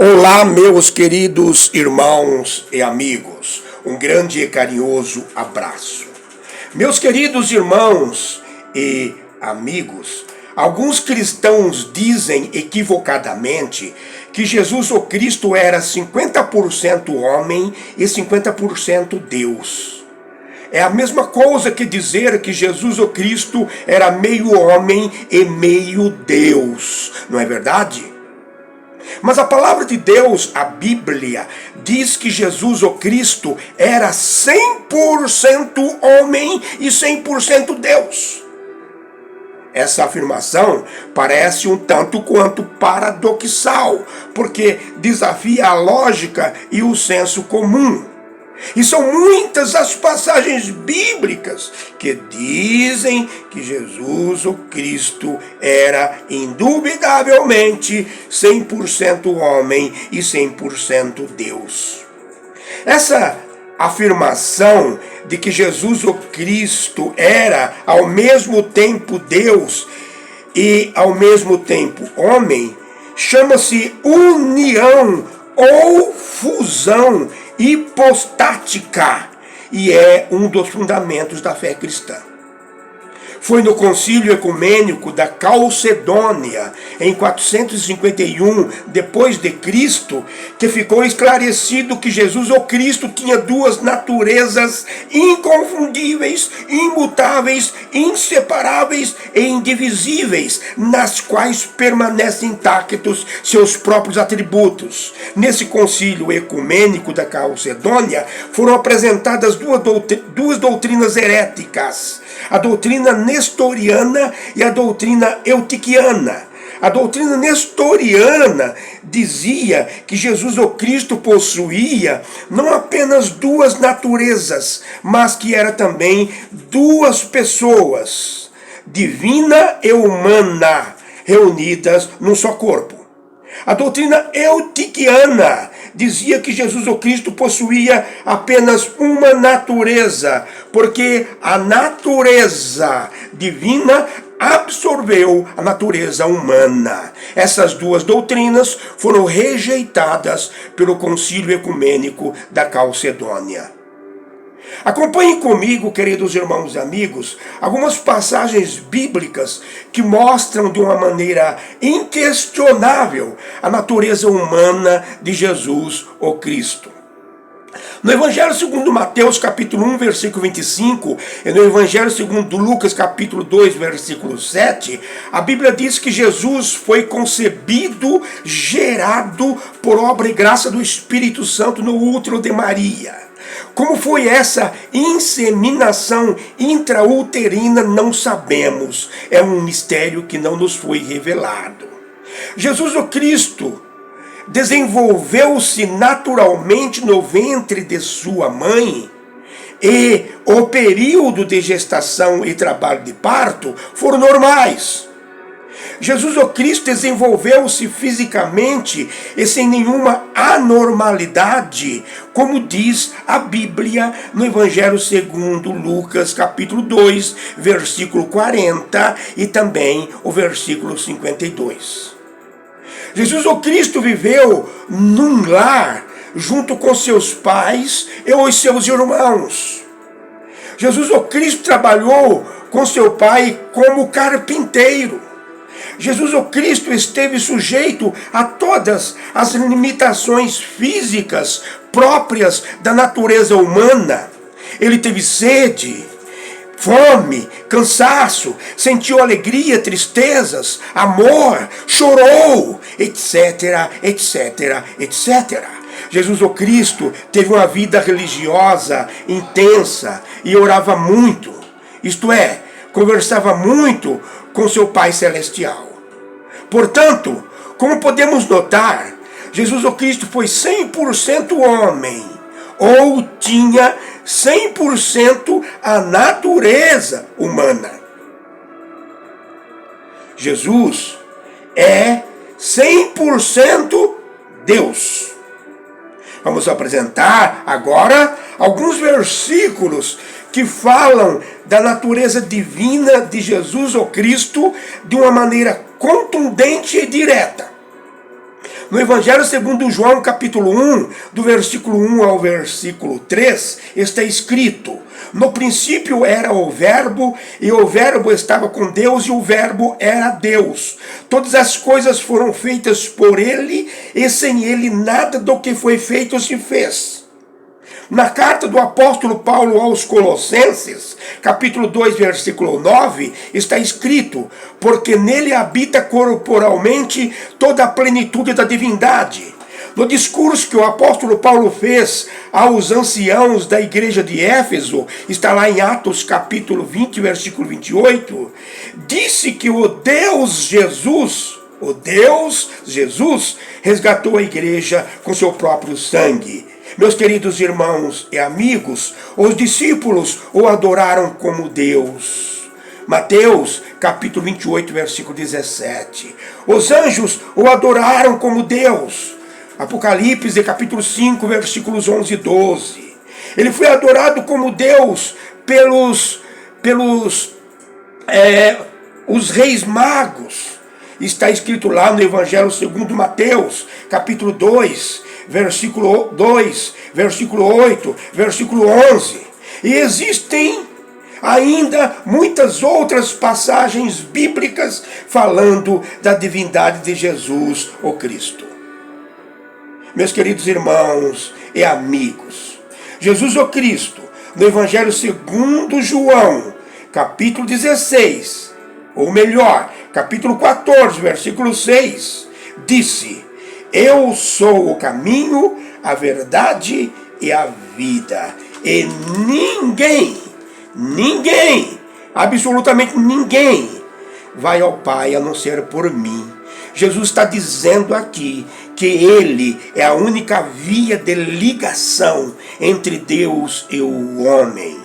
Olá, meus queridos irmãos e amigos, um grande e carinhoso abraço. Meus queridos irmãos e amigos, alguns cristãos dizem equivocadamente que Jesus o Cristo era 50% homem e 50% Deus. É a mesma coisa que dizer que Jesus o Cristo era meio homem e meio Deus, não é verdade? Mas a palavra de Deus, a Bíblia, diz que Jesus o Cristo era 100% homem e 100% Deus. Essa afirmação parece um tanto quanto paradoxal, porque desafia a lógica e o senso comum. E são muitas as passagens bíblicas que dizem que Jesus o Cristo era indubitavelmente 100% homem e 100% Deus. Essa afirmação de que Jesus o Cristo era ao mesmo tempo Deus e ao mesmo tempo homem chama-se união ou fusão hipostática e é um dos fundamentos da fé cristã. Foi no Concílio Ecumênico da Calcedônia, em 451 depois de Cristo, que ficou esclarecido que Jesus o Cristo tinha duas naturezas inconfundíveis, imutáveis, inseparáveis e indivisíveis, nas quais permanecem intactos seus próprios atributos. Nesse Concílio Ecumênico da Calcedônia foram apresentadas duas doutrinas heréticas: a doutrina nestoriana e a doutrina eutiquiana. A doutrina nestoriana dizia que Jesus o Cristo possuía não apenas duas naturezas, mas que era também duas pessoas, divina e humana, reunidas num só corpo. A doutrina eutiquiana dizia que Jesus o Cristo possuía apenas uma natureza, porque a natureza divina absorveu a natureza humana. Essas duas doutrinas foram rejeitadas pelo Concílio Ecumênico da Calcedônia. Acompanhem comigo, queridos irmãos e amigos, algumas passagens bíblicas que mostram de uma maneira inquestionável a natureza humana de Jesus o Cristo. No Evangelho segundo Mateus, capítulo 1, versículo 25, e no Evangelho segundo Lucas, capítulo 2, versículo 7, a Bíblia diz que Jesus foi concebido, gerado por obra e graça do Espírito Santo no útero de Maria. Como foi essa inseminação intrauterina, não sabemos. É um mistério que não nos foi revelado. Jesus o Cristo desenvolveu-se naturalmente no ventre de sua mãe, e o período de gestação e trabalho de parto foram normais. Jesus o Cristo desenvolveu-se fisicamente e sem nenhuma anormalidade, como diz a Bíblia no Evangelho segundo Lucas, capítulo 2, versículo 40 e também o versículo 52. Jesus o Cristo viveu num lar junto com seus pais e os seus irmãos. Jesus o Cristo trabalhou com seu pai como carpinteiro. Jesus o Cristo esteve sujeito a todas as limitações físicas próprias da natureza humana. Ele teve sede, fome, cansaço, sentiu alegria, tristezas, amor, chorou, etc, etc, etc. Jesus o Cristo teve uma vida religiosa intensa e orava muito, isto é, conversava muito com seu Pai Celestial. Portanto, como podemos notar, Jesus o Cristo foi 100% homem, ou tinha 100% a natureza humana. Jesus é 100% Deus. Vamos apresentar agora alguns versículos que falam da natureza divina de Jesus o Cristo de uma maneira contundente e direta. No Evangelho segundo João, capítulo 1, do versículo 1 ao versículo 3, está escrito: no princípio era o Verbo, e o Verbo estava com Deus, e o Verbo era Deus. Todas as coisas foram feitas por ele, e sem ele nada do que foi feito se fez. Na carta do apóstolo Paulo aos Colossenses, capítulo 2, versículo 9, está escrito: porque nele habita corporalmente toda a plenitude da divindade. No discurso que o apóstolo Paulo fez aos anciãos da igreja de Éfeso, está lá em Atos capítulo 20, versículo 28, disse que o Deus Jesus resgatou a igreja com seu próprio sangue. Meus queridos irmãos e amigos, os discípulos o adoraram como Deus. Mateus, capítulo 28, versículo 17. Os anjos o adoraram como Deus. Apocalipse, capítulo 5, versículos 11 e 12. Ele foi adorado como Deus pelos os reis magos. Está escrito lá no Evangelho segundo Mateus, capítulo 2, versículo 2, versículo 8, versículo 11. E existem ainda muitas outras passagens bíblicas falando da divindade de Jesus, o Cristo. Meus queridos irmãos e amigos, Jesus, o Cristo, no Evangelho segundo João, capítulo 16, ou melhor, capítulo 14, versículo 6, disse: eu sou o caminho, a verdade e a vida. E ninguém, absolutamente ninguém, vai ao Pai a não ser por mim. Jesus está dizendo aqui que ele é a única via de ligação entre Deus e o homem.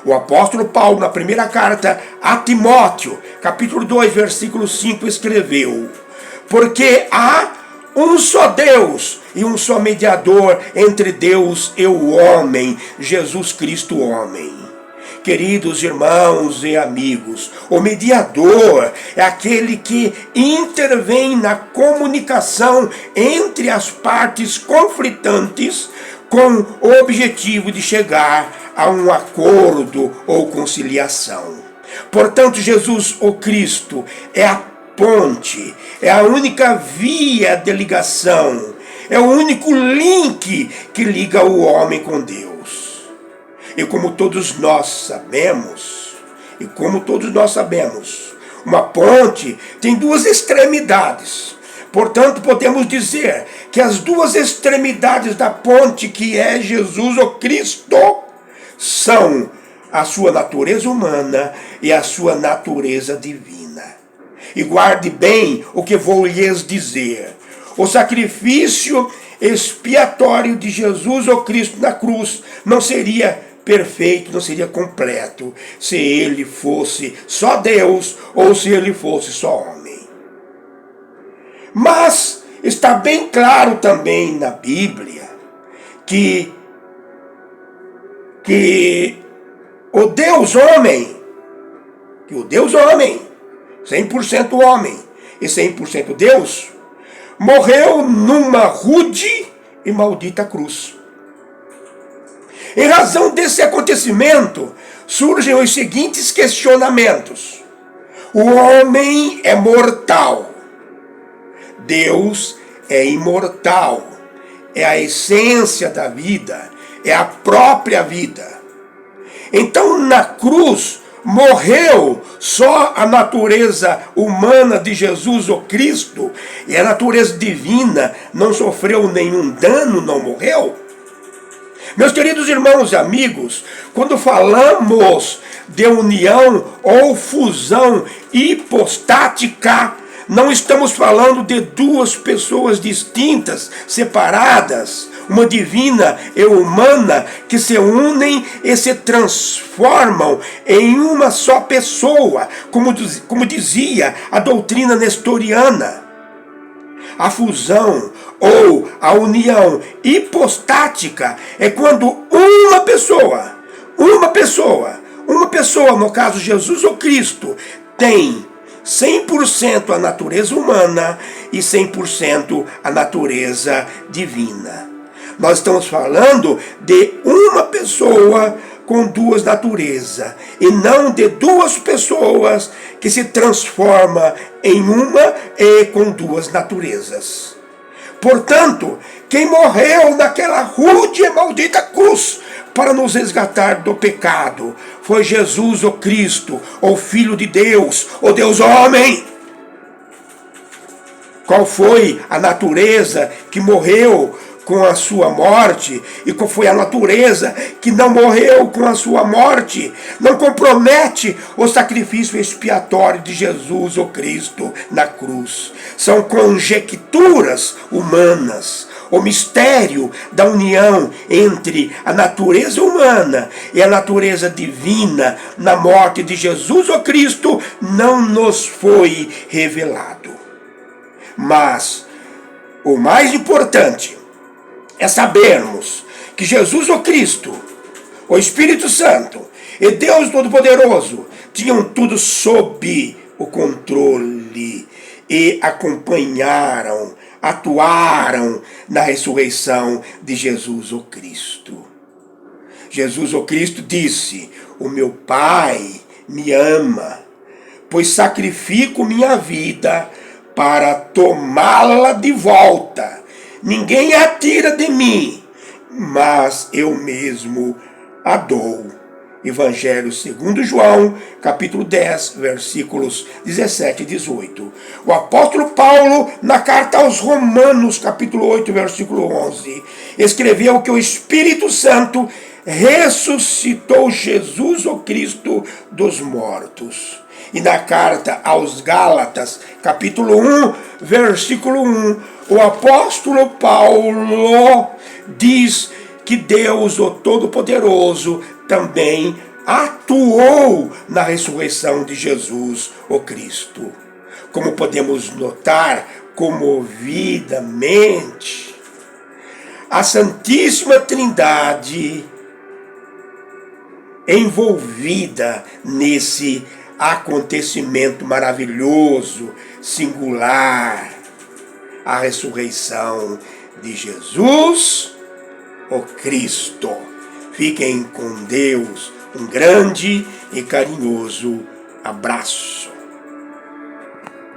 O apóstolo Paulo, na primeira carta a Timóteo, capítulo 2, versículo 5, escreveu: porque há um só Deus e um só mediador entre Deus e o homem, Jesus Cristo, homem. Queridos irmãos e amigos, o mediador é aquele que intervém na comunicação entre as partes conflitantes com o objetivo de chegar a um acordo ou conciliação. Portanto, Jesus, o Cristo, é a ponte, é a única via de ligação, é o único link que liga o homem com Deus. E como todos nós sabemos, uma ponte tem duas extremidades. Portanto, podemos dizer que as duas extremidades da ponte, que é Jesus, o Cristo, são a sua natureza humana e a sua natureza divina. E guarde bem o que vou lhes dizer. O sacrifício expiatório de Jesus, o Cristo, na cruz, não seria perfeito, não seria completo, se ele fosse só Deus ou se ele fosse só homem. Mas está bem claro também na Bíblia que o Deus homem, 100% homem e 100% Deus, morreu numa rude e maldita cruz. Em razão desse acontecimento, surgem os seguintes questionamentos: o homem é mortal, Deus é imortal, é a essência da vida, é a própria vida. Então, na cruz, morreu só a natureza humana de Jesus, o Cristo, e a natureza divina não sofreu nenhum dano, não morreu? Meus queridos irmãos e amigos, quando falamos de união ou fusão hipostática, não estamos falando de duas pessoas distintas, separadas, uma divina e humana, que se unem e se transformam em uma só pessoa, como dizia a doutrina nestoriana. A fusão ou a união hipostática é quando uma pessoa, no caso Jesus ou Cristo, tem 100% a natureza humana e 100% a natureza divina. Nós estamos falando de uma pessoa com duas naturezas, e não de duas pessoas que se transformam em uma e com duas naturezas. Portanto, quem morreu naquela rude e maldita cruz para nos resgatar do pecado foi Jesus, o Cristo, o Filho de Deus, o Deus homem. Qual foi a natureza que morreu com a sua morte, e qual foi a natureza que não morreu com a sua morte? Não compromete o sacrifício expiatório de Jesus, o Cristo, na cruz. São conjecturas humanas. O mistério da união entre a natureza humana e a natureza divina na morte de Jesus, o Cristo, não nos foi revelado. Mas o mais importante é sabermos que Jesus, o Cristo, o Espírito Santo e Deus Todo-Poderoso tinham tudo sob o controle e acompanharam, atuaram na ressurreição de Jesus, o Cristo. Jesus, o Cristo, disse: o meu Pai me ama, pois sacrifico minha vida para tomá-la de volta. Ninguém a tira de mim, mas eu mesmo a dou. Evangelho segundo João, capítulo 10, versículos 17 e 18. O apóstolo Paulo, na carta aos Romanos, capítulo 8, versículo 11, escreveu que o Espírito Santo ressuscitou Jesus, o Cristo, dos mortos. E na carta aos Gálatas, capítulo 1, versículo 1, o apóstolo Paulo diz que Deus, o Todo-Poderoso, também atuou na ressurreição de Jesus, o Cristo. Como podemos notar comovidamente, a Santíssima Trindade envolvida nesse acontecimento maravilhoso, singular, a ressurreição de Jesus, o Cristo. Fiquem com Deus. Um grande e carinhoso abraço.